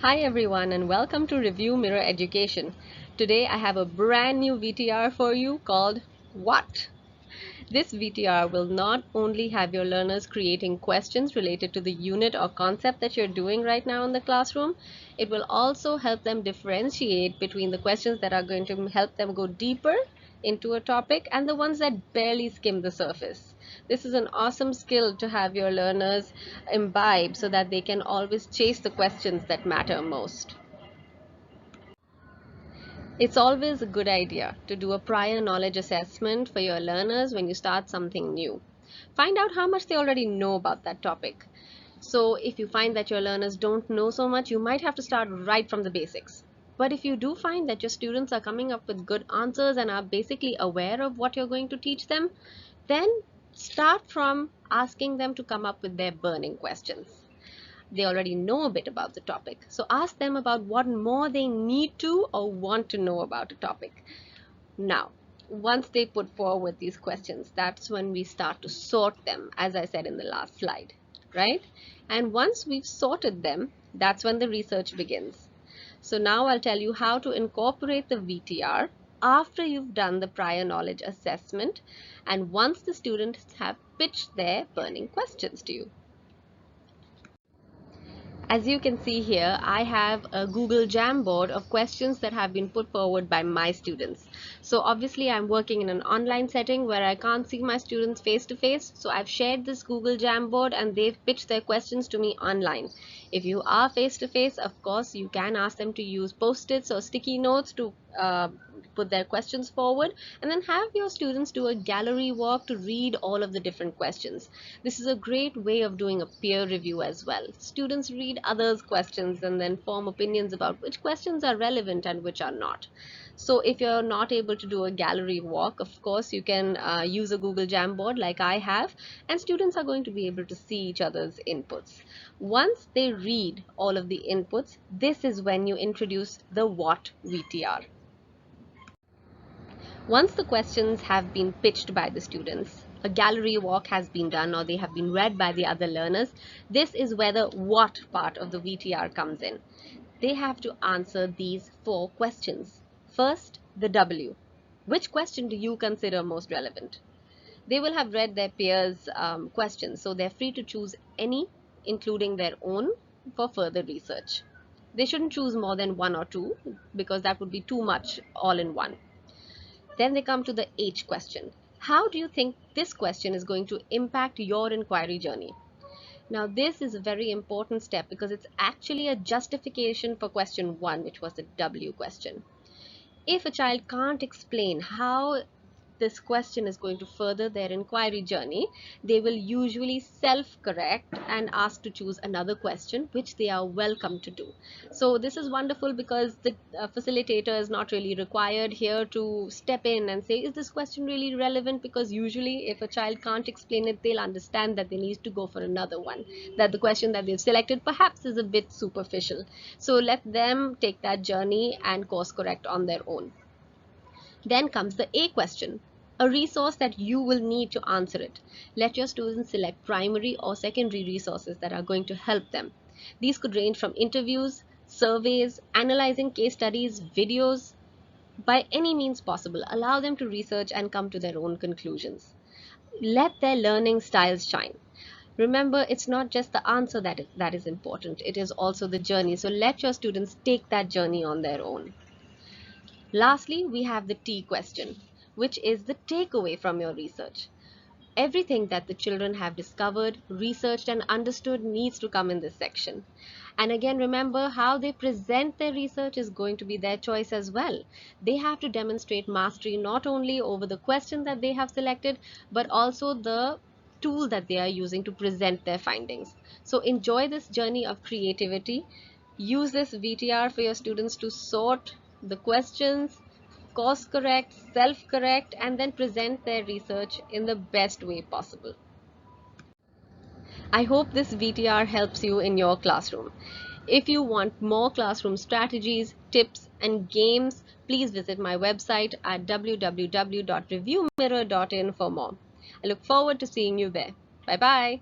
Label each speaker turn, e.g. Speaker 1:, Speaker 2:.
Speaker 1: Hi everyone and welcome to Review Mirror Education. Today I have a brand new VTR for you called What? This VTR will not only have your learners creating questions related to the unit or concept that you're doing right now in the classroom, it will also help them differentiate between the questions that are going to help them go deeper into a topic and the ones that barely skim the surface. This is an awesome skill to have your learners imbibe so that they can always chase the questions that matter most. It's always a good idea to do a prior knowledge assessment for your learners when you start something new. Find out how much they already know about that topic. So if you find that your learners don't know so much, you might have to start right from the basics. But if you do find that your students are coming up with good answers and are basically aware of what you're going to teach them, then start from asking them to come up with their burning questions. They already know a bit about the topic. So ask them about what more they need to or want to know about a topic. Now, once they put forward these questions, that's when we start to sort them, as I said in the last slide, right? And once we've sorted them, that's when the research begins. So now I'll tell you how to incorporate the VTR after you've done the prior knowledge assessment and once the students have pitched their burning questions to you. As you can see here, I have a Google Jamboard of questions that have been put forward by my students. So obviously I'm working in an online setting where I can't see my students face to face. So I've shared this Google Jamboard and they've pitched their questions to me online. If you are face to face, of course, you can ask them to use post-its or sticky notes to put their questions forward, and then have your students do a gallery walk to read all of the different questions. This is a great way of doing a peer review as well. Students read others' questions and then form opinions about which questions are relevant and which are not. So if you're not able to do a gallery walk, of course, you can use a Google Jamboard like I have, and students are going to be able to see each other's inputs. Once they read all of the inputs, this is when you introduce the What VTR. Once the questions have been pitched by the students, a gallery walk has been done or they have been read by the other learners, this is where the what part of the VTR comes in. They have to answer these 4 questions. First, the W. Which question do you consider most relevant? They will have read their peers' questions, so they're free to choose any, including their own, for further research. They shouldn't choose more than 1 or 2 because that would be too much all in one. Then they come to the H question. How do you think this question is going to impact your inquiry journey? Now, this is a very important step because it's actually a justification for question 1, which was the W question. If a child can't explain how this question is going to further their inquiry journey, they will usually self-correct and ask to choose another question, which they are welcome to do. So this is wonderful because the facilitator is not really required here to step in and say, is this question really relevant? Because usually if a child can't explain it, they'll understand that they need to go for another one, that the question that they've selected perhaps is a bit superficial. So let them take that journey and course correct on their own. Then comes the A question, a resource that you will need to answer it. Let your students select primary or secondary resources that are going to help them. These could range from interviews, surveys, analyzing case studies, videos. By any means possible, allow them to research and come to their own conclusions. Let their learning styles shine. Remember, it's not just the answer that is important, it is also the journey. So let your students take that journey on their own. Lastly, we have the T question, which is the takeaway from your research. Everything that the children have discovered, researched, and understood needs to come in this section. And again, remember how they present their research is going to be their choice as well. They have to demonstrate mastery not only over the question that they have selected, but also the tool that they are using to present their findings. So enjoy this journey of creativity. Use this VTR for your students to sort the questions, course correct, self correct, and then present their research in the best way possible. I hope this VTR helps you in your classroom. If you want more classroom strategies, tips, and games, please visit my website at www.reviewmirror.in for more. I look forward to seeing you there. Bye bye.